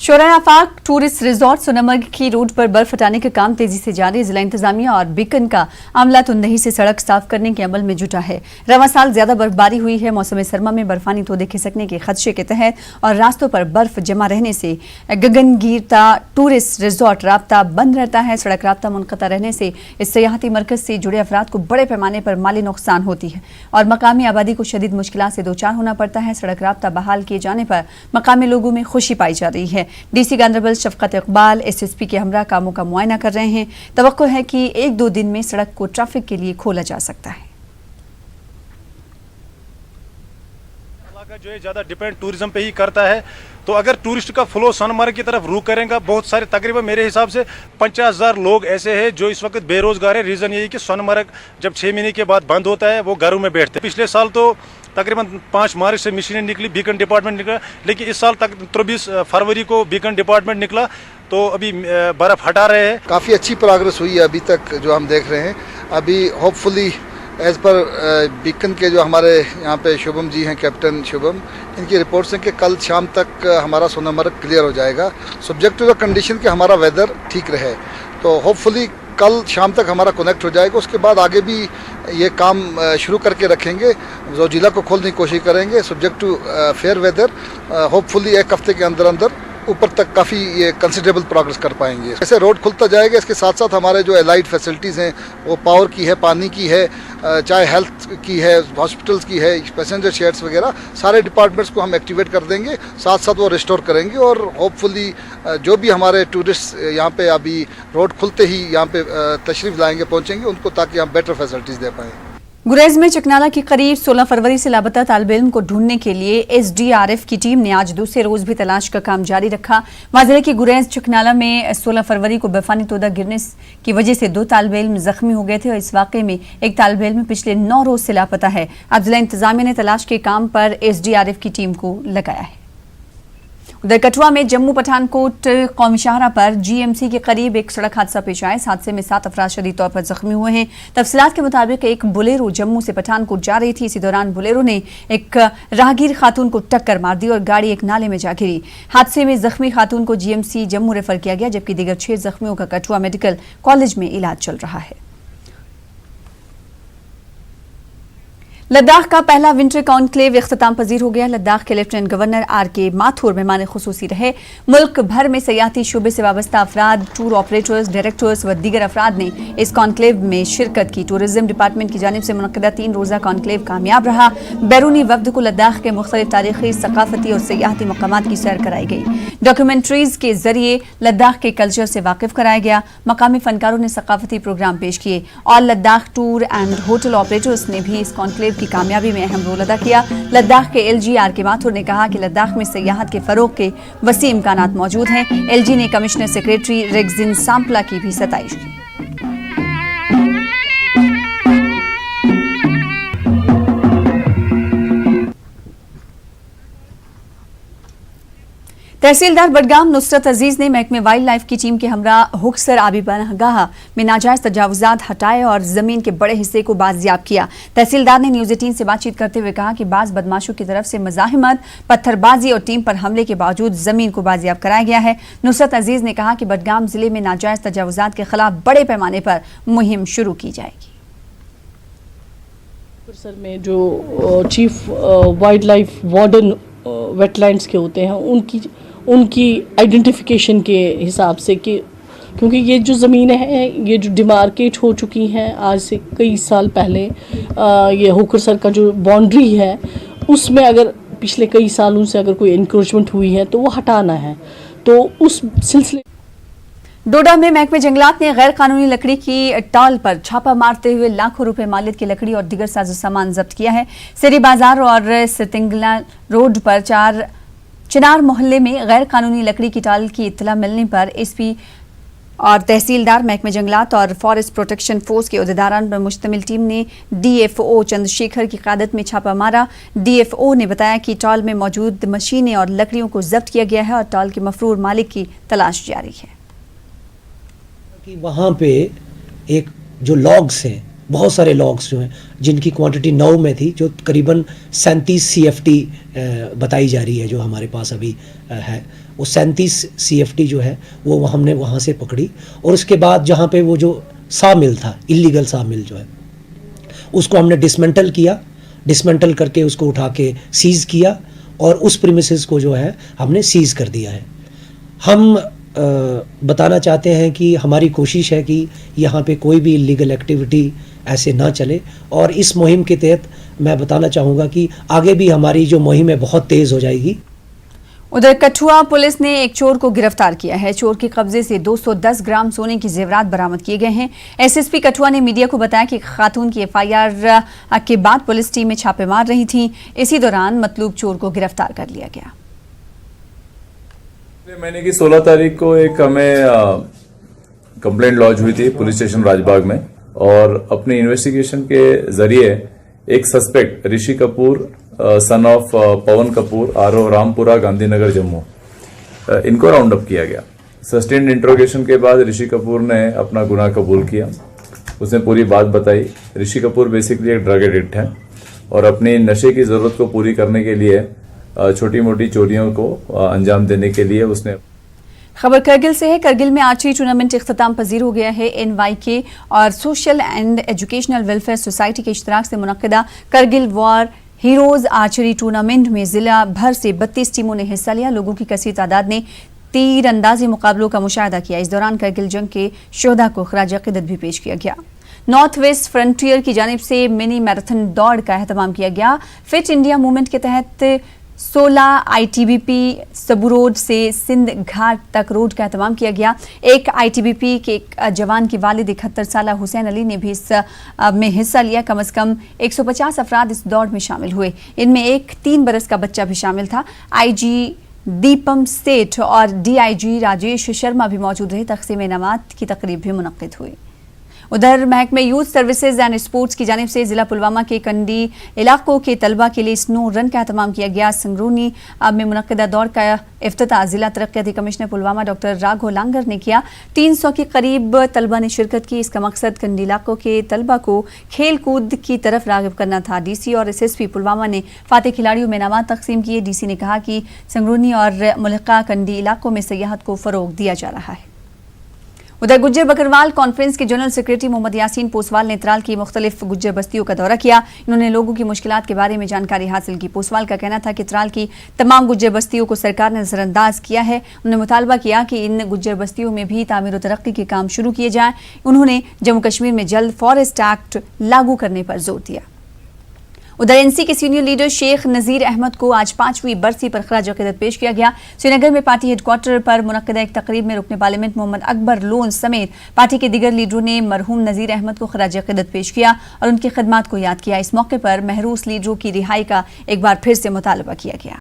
शोराय आफाक tourist resort Sonamarg की road पर बर्फ हटाने का काम तेजी से जारी। जिला इंतजामिया और बीकन का अमला तुंदही से सड़क साफ करने के अमल में जुटा है। रवां साल ज्यादा बर्फबारी हुई है। मौसम सरमा में बर्फानी तोदे खिसकने के खदशे के तहत और रास्तों पर बर्फ जमा रहने से गगनगीरता टूरिस्ट रिजॉर्ट राब्ता बंद रहता है। सड़क राब्ता मुनक़ता रहने से इस सियाहती मरकज से जुड़े अफराद को बड़े पैमाने पर माली नुकसान होती है और मकामी आबादी को शदीद मुश्किलात से दो चार होना पड़ता है। सड़क राब्ता बहाल किए जाने पर मकामी लोगों में खुशी पाई जा रही है। डीसी गांधरबल शफकत इकबाल एसएसपी के हमरा कामों का मुआयना कर रहे हैं। तवक्को है कि 1-2 दिन में सड़क को ट्रैफिक के लिए खोला जा सकता है। इलाका जो है ज्यादा डिपेंड टूरिज्म पे ही करता है, तो अगर टूरिस्ट का फ्लो सोनमर्ग की तरफ रुख करेगा, बहुत सारे तकरीबन मेरे हिसाब से 50,000 लोग ऐसे हैं जो इस वक्त बेरोजगार है। रीजन यही कि सोनमर्ग जब 6 महीने के बाद बंद होता है वो घरों में बैठते हैं। पिछले साल तो तकरीबन 5 मार्च से मशीनें निकली, बीकन डिपार्टमेंट निकला, लेकिन इस साल तक 23 फरवरी को बीकन डिपार्टमेंट निकला, तो अभी बर्फ हटा रहे हैं। काफ़ी अच्छी प्रोग्रेस हुई है अभी तक जो हम देख रहे हैं। अभी होपफुली एज़ पर बीकन के जो हमारे यहाँ पे शुभम जी हैं, कैप्टन शुभम, इनकी रिपोर्ट्स हैं कि कल शाम तक हमारा सोनमर्ग क्लियर हो जाएगा, सब्जेक्ट टू द कंडीशन कि हमारा वेदर ठीक रहे। तो होपफुली कल शाम तक हमारा कनेक्ट हो जाएगा। उसके बाद आगे भी ये काम शुरू करके रखेंगे, जो जिला को खोलने की कोशिश करेंगे subject to fair weather. Hopefully 1 हफ्ते के अंदर अंदर ऊपर तक काफ़ी ये कंसिडरेबल प्रोग्रेस कर पाएंगे। ऐसे रोड खुलता जाएगा, इसके साथ साथ हमारे जो एलाइड फैसिलिटीज़ हैं वो पावर की है, पानी की है, चाहे हेल्थ की है, हॉस्पिटल्स की है, पैसेंजर शेड्स वगैरह, सारे डिपार्टमेंट्स को हम एक्टिवेट कर देंगे, साथ साथ वो रिस्टोर करेंगे। और होपफुली जो भी हमारे टूरिस्ट यहाँ पे अभी रोड खुलते ही यहाँ पे तशरीफ़ लाएंगे, पहुँचेंगे उनको, ताकि हम बेटर फैसिलिटीज़ दे पाएँ। गुरेज में चकनाला के करीब 16 फरवरी से लापता तालिब इल्म को ढूंढने के लिए एसडीआरएफ की टीम ने आज दूसरे रोज भी तलाश का काम जारी रखा। वाजिले की गुरेज चकनाला में 16 फरवरी को बर्फानी तोदा गिरने की वजह से 2 तालिब इल्म जख्मी हो गए थे और इस वाकये में एक तालिब इल्म पिछले 9 रोज से लापता है। अब जिला इंतजामिया ने तलाश के काम पर एसडीआरएफ की टीम को लगाया है। उधर कठुआ में जम्मू पठानकोट कौमी शाहरा पर जीएमसी के करीब एक सड़क हादसा पेश आया। इस हादसे में 7 अफराद शदीद तौर पर जख्मी हुए हैं। तफसीलात के मुताबिक एक बुलेरो जम्मू से पठानकोट जा रही थी। इसी दौरान बुलेरो ने एक राहगीर खातून को टक्कर मार दी और गाड़ी एक नाले में जा गिरी। हादसे में जख्मी खातून को जीएमसी जम्मू रेफर किया गया, जबकि दीगर 6 जख्मियों का कठुआ मेडिकल कॉलेज में इलाज चल रहा है। लद्दाख का पहला विंटर कॉन्क्लेव इख्तिताम पजीर हो गया। लद्दाख के लेफ्टिनेंट गवर्नर आर.के. माथुर मेहमान खुसूसी रहे। मुल्क भर में सयाहती शोबे से वाबस्ता अफराद, टूर ऑपरेटर्स, डायरेक्टर्स व दीगर अफराद ने इस कॉन्क्लेव में शिरकत की। टूरिज्म डिपार्टमेंट की जानिब से मुनक्किदा 3 रोज़ा कॉन्क्लेव कामयाब रहा। बैरूनी वफ्द को लद्दाख के मुख्तलिफ तारीखी, सकाफती और सयाहती मकामात की सैर कराई गई। डॉक्यूमेंट्रीज के जरिए लद्दाख के कल्चर से वाकिफ कराया गया। मकामी फनकारों ने सकाफती प्रोग्राम पेश किए और Ladakh tour and hotel operators ने भी इस कॉन्क्लेव की कामयाबी में अहम रोल अदा किया। लद्दाख के एलजी आर.के. माथुर ने कहा कि लद्दाख में सयाहत के फरोग के वसी इम्कानात मौजूद हैं। एलजी ने कमिश्नर सेक्रेटरी रेगजिन सांपला की भी सताइश की। तहसीलदार बडगाम नुसरत अजीज ने महकमे वाइल्ड लाइफ की टीम के हमरा हुक्सर आबी पनाहगाह में नाजायज तजावुजात हटाए और जमीन के बड़े हिस्से को बाजियाब किया। तहसीलदार ने न्यूज़ 18 से बातचीत करते हुए कहा कि बाज बदमाशों की तरफ से मज़ाहिमत, पत्थरबाजी और टीम पर हमले के बावजूद जमीन को बाजियाब कराया गया है। नुसरत अजीज ने कहा कि बडगाम जिले में नाजायज तजावुजात के खिलाफ बड़े पैमाने पर मुहिम शुरू की जाएगी। सर में जो chief wild life warden wetlands के होते हैं उनकी आइडेंटिफिकेशन के हिसाब से कि क्योंकि ये जो ज़मीनें हैं ये जो डिमार्केट हो चुकी हैं आज से कई साल पहले, ये होकर सर का जो बाउंड्री है उसमें अगर पिछले कई सालों से अगर कोई इंक्रोचमेंट हुई है तो वो हटाना है। तो उस सिलसिले डोडा में महकमे जंगलात ने गैर कानूनी लकड़ी की टाल पर छापा मारते हुए लाखों रुपए मालियत की लकड़ी और दीगर साजो सामान जब्त किया है। सिरी बाजार और सितिंगला रोड पर चिनार मोहल्ले में गैर कानूनी लकड़ी की टाल की इत्तला मिलने पर एसपी और तहसीलदार, महकमे जंगलात और फॉरेस्ट प्रोटेक्शन फोर्स के अहदेदारान पर मुश्तमिल टीम ने डीएफओ चंद्रशेखर की क़यादत में छापा मारा। डीएफओ ने बताया कि टाल में मौजूद मशीनें और लकड़ियों को जब्त किया गया है और टाल के मफरूर मालिक की तलाश जारी है। कि वहाँ पे एक जो लॉग्स हैं, बहुत सारे लॉग्स जो हैं जिनकी क्वांटिटी 9 में थी, जो करीबन 37 CFT बताई जा रही है जो हमारे पास अभी है, وہ 37 CFT جو ہے وہ ہم نے وہاں سے پکڑی, اور اس کے بعد جہاں پہ وہ جو سا مل تھا, اللیگل سا مل جو ہے, اس کو ہم نے ڈسمنٹل کیا, ڈسمنٹل کر کے اس کو اٹھا کے سیز کیا, اور اس پریمیسز کو جو ہے ہم نے سیز کر دیا ہے. ہم بتانا چاہتے ہیں کہ ہماری کوشش ہے کہ یہاں پہ کوئی بھی اللیگل ایکٹیویٹی ایسے نہ چلے, اور اس مہم کے تحت میں بتانا چاہوں گا کہ آگے بھی ہماری جو مہم ہے بہت تیز ہو جائے گی. ادھر کٹھوا پولیس نے ایک چور کو گرفتار کیا ہے. چور کے قبضے سے 210 گرام سونے کی زیورات برآمد کیے گئے ہیں. SSP کٹھوا نے میڈیا کو بتایا کہ ایک خاتون کی FIR کے بعد پولیس ٹیمیں چھاپے مار رہی تھیں. اسی دوران مطلوب چور کو گرفتار کر لیا گیا. مہینے کی 16 تاریخ کو ایک ہمیں کمپلینٹ لانچ ہوئی تھی پولیس اسٹیشن راج باغ میں, اور اپنی انویسٹیگیشن کے ذریعے ایک suspect Rishi Kapoor son of Pawan Kapoor RO Rampora Gandhi Nagar Jammu, ان کو راؤنڈ اپ کیا گیا. سسٹینڈ انٹروگیشن کے بعد رشی کپور نے اپنا گناہ قبول کیا. اس نے پوری بات بتائی. رشی کپور بیسکلی ایک ڈرگ ایڈکٹ ہے, اور اپنی نشے کی ضرورت کو پوری کرنے کے لیے چھوٹی موٹی چوریوں کو انجام دینے کے لیے اس نے. خبر کرگل سے ہے. کرگل میں آرچری ٹورنامنٹ اختتام پذیر ہو گیا ہے. NYK اور social and educational welfare society کے اشتراک سے منعقدہ کرگل وار ہیروز آرچری ٹورنامنٹ میں ضلع بھر سے 32 ٹیموں نے حصہ لیا. لوگوں کی کثیر تعداد نے تیر اندازی مقابلوں کا مشاہدہ کیا. اس دوران کرگل جنگ کے شہداء کو خراج عقیدت بھی پیش کیا گیا. نارتھ ویسٹ فرنٹیئر کی جانب سے منی میراتھن دوڑ کا اہتمام کیا گیا. فٹ انڈیا موومنٹ کے تحت 16 ITBP سبو روڈ سے سندھ گھاٹ تک روڈ کا اہتمام کیا گیا. ایک ITBP کے ایک جوان کے والد 71 سالہ حسین علی نے بھی اس میں حصہ لیا. کم از کم 150 افراد اس دوڑ میں شامل ہوئے. ان میں ایک 3 برس کا بچہ بھی شامل تھا. IG دیپم سیٹھ اور DIG راجیش شرما بھی موجود رہے. تقسیم انعامات کی تقریب بھی منعقد ہوئی. ادھر محکمہ یوتھ سروسز اینڈ اسپورٹس کی جانب سے ضلع پلوامہ کے کنڈی علاقوں کے طلبہ کے لیے سنو رن کا اہتمام کیا گیا. سنگرونی میں منعقدہ دوڑ کا افتتاح ضلع ترقیاتی commissioner Pulwama doctor Raghav longer نے کیا. 300 کے قریب طلبہ نے شرکت کی. اس کا مقصد کنڈی علاقوں کے طلبہ کو کھیل کود کی طرف راغب کرنا تھا. DC اور SSP پلوامہ نے فاتح کھلاڑیوں میں انعامات تقسیم کیے. DC نے کہا کہ سنگرونی اور ملحقہ کنڈی علاقوں میں سیاحت کو فروغ دیا جا رہا ہے. ادھر گجر بکروال کانفرنس کے جنرل سیکریٹری محمد یاسین پوسوال نے ترال کی مختلف گجر بستیوں کا دورہ کیا. انہوں نے لوگوں کی مشکلات کے بارے میں جانکاری حاصل کی. پوسوال کا کہنا تھا کہ ترال کی تمام گجر بستیوں کو سرکار نے نظر انداز کیا ہے. انہوں نے مطالبہ کیا کہ ان گجر بستیوں میں بھی تعمیر و ترقی کے کام شروع کیے جائیں. انہوں نے جموں کشمیر میں جلد فارسٹ ایکٹ لاگو کرنے پر زور دیا. ادھر NC کے سینئر لیڈر شیخ نذیر احمد کو آج 5ویں برسی پر خراج عقیدت پیش کیا گیا. سری نگر میں پارٹی ہیڈ کوارٹر پر منعقدہ ایک تقریب میں رکن پارلیمنٹ محمد اکبر لون سمیت پارٹی کے دیگر لیڈروں نے مرحوم نذیر احمد کو خراج عقیدت پیش کیا اور ان کی خدمات کو یاد کیا. اس موقع پر محروس لیڈروں کی رہائی کا ایک بار پھر سے مطالبہ کیا گیا.